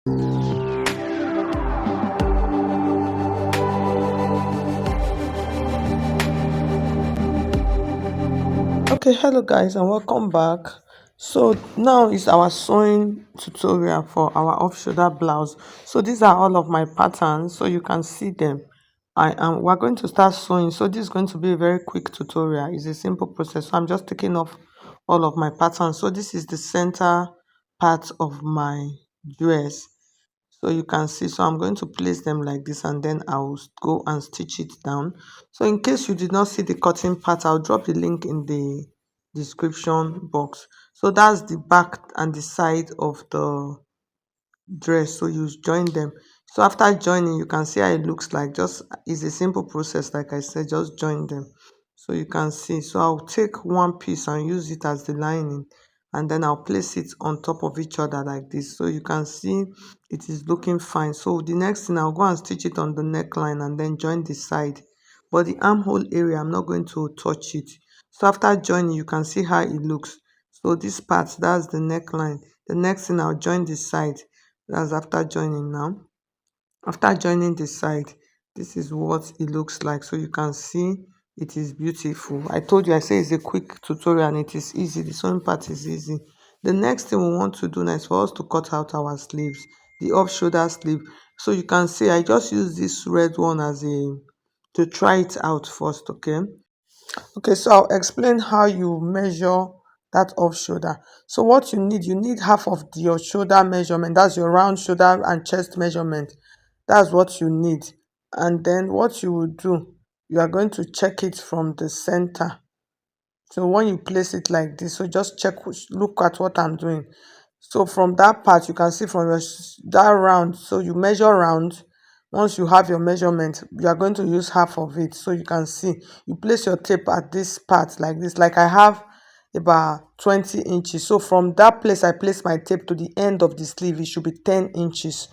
Okay, hello guys and welcome back. So now is our sewing tutorial for our off shoulder blouse. So these are all of my patterns so you can see them. We're going to start sewing. So this is going to be a very quick tutorial. It's a simple process. So I'm just taking off all of my patterns. So this is the center part of my dress. So you can see, so I'm going to place them like this and then I'll go and stitch it down. So in case you did not see the cutting part, I'll drop the link in the description box. So that's the back and the side of the dress, so you join them. So after joining, you can see how it looks like. Just it's a simple process, like I said, just join them so you can see. So I'll take one piece and use it as the lining, and then I'll place it on top of each other like this, so you can see it is looking fine. So the next thing, I'll go and stitch it on the neckline and then join the side, but the armhole area I'm not going to touch it. So after joining, you can see how it looks. So this part, that's the neckline. The next thing, I'll join the side. That's after joining now. After joining the side, this is what it looks like. So you can see it is beautiful. I told you, I say it's a quick tutorial and it is easy. The sewing part is easy. The next thing we want to do now is for us to cut out our sleeves, the off shoulder sleeve. So you can see I just use this red one as a to try it out first. Okay, so I'll explain how you measure that off shoulder. So what you need half of your shoulder measurement. That's your round shoulder and chest measurement. That's what you need. And then what you will do, you are going to check it from the center. So when you place it like this, so just look at what I'm doing. So from that part, you can see from that round, so you measure round. Once you have your measurement, you are going to use half of it. So you can see, you place your tape at this part like this, like I have about 20 inches. So from that place I place my tape to the end of the sleeve, it should be 10 inches.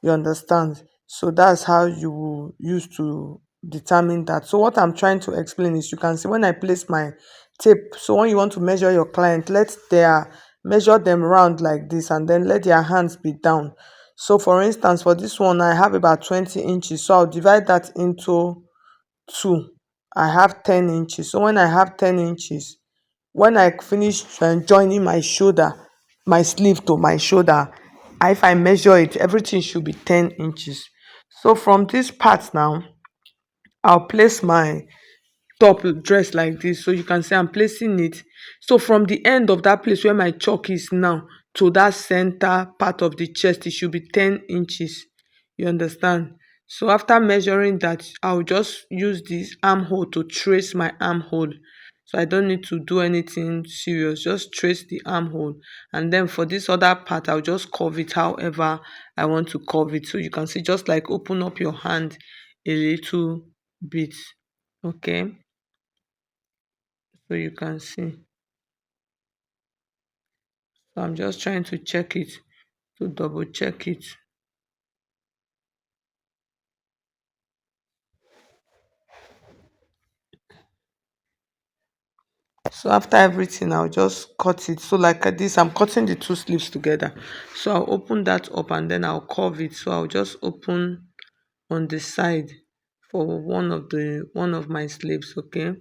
You understand? So that's how you will use to determine that. So what I'm trying to explain is, you can see when I place my tape, so when you want to measure your client, let their measure them round like this and then let their hands be down. So for instance, for this one I have about 20 inches, so I'll divide that into two. I have 10 inches. So when I have 10 inches, when I finish joining my shoulder, my sleeve to my shoulder, if I measure it, everything should be 10 inches. So from this part now, I'll place my top dress like this, so you can see I'm placing it. So from the end of that place where my chalk is now to that center part of the chest, it should be 10 inches. You understand? So after measuring that, I'll just use this armhole to trace my armhole. So I don't need to do anything serious, just trace the armhole. And then for this other part, I'll just curve it however I want to curve it. So you can see, just like open up your hand a little bit. Okay, so you can see. So I'm just trying to check it, to double check it. So after everything, I'll just cut it. So like this, I'm cutting the two sleeves together. So I'll open that up and then I'll curve it. So I'll just open on the side for one of my sleeves. Okay,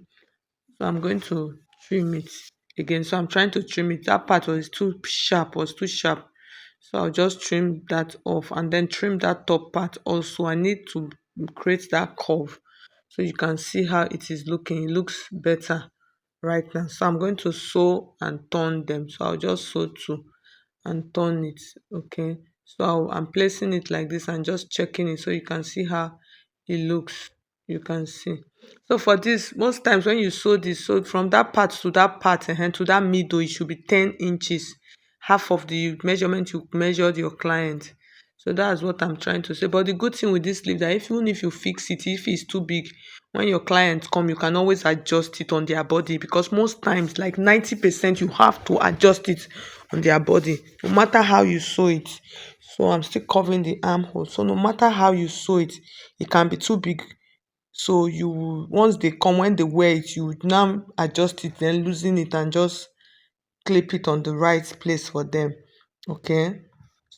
so I'm going to trim it again. So I'm trying to trim it. That part was too sharp. So I'll just trim that off and then trim that top part also. I need to create that curve so you can see how it is looking. It looks better right now. So I'm going to sew and turn them. So I'll just sew two and turn it. Okay, so I'm placing it like this and just checking it so you can see how it looks. You can see. So for this, most times when you sew this, so from that part to that part and to that middle, it should be 10 inches, half of the measurement you measured your client. So that's what I'm trying to say. But the good thing with this sleeve, that even if you fix it, if it's too big, when your clients come, you can always adjust it on their body, because most times, like 90%, you have to adjust it on their body, no matter how you sew it. So I'm still covering the armhole. So no matter how you sew it, it can be too big. So you, once they come, when they wear it, you would now adjust it, then loosen it and just clip it on the right place for them. Okay,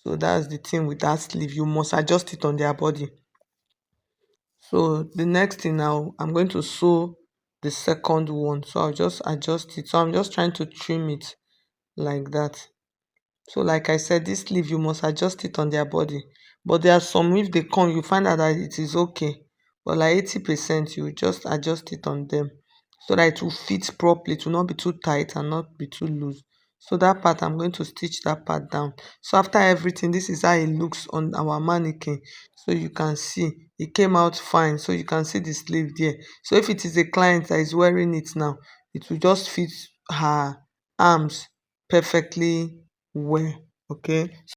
So that's the thing with that sleeve, you must adjust it on their body. So the next thing now, I'm going to sew the second one, so I'll just adjust it. So I'm just trying to trim it like that. So like I said, this sleeve you must adjust it on their body. But there are some, if they come, you find out that it is okay. But like 80%, you just adjust it on them so that it will fit properly. It will not be too tight and not be too loose. So that part, I'm going to stitch that part down. So after everything, this is how it looks on our mannequin. So you can see it came out fine. So you can see the sleeve there. So if it is a client that is wearing it now, it will just fit her arms perfectly well. Okay.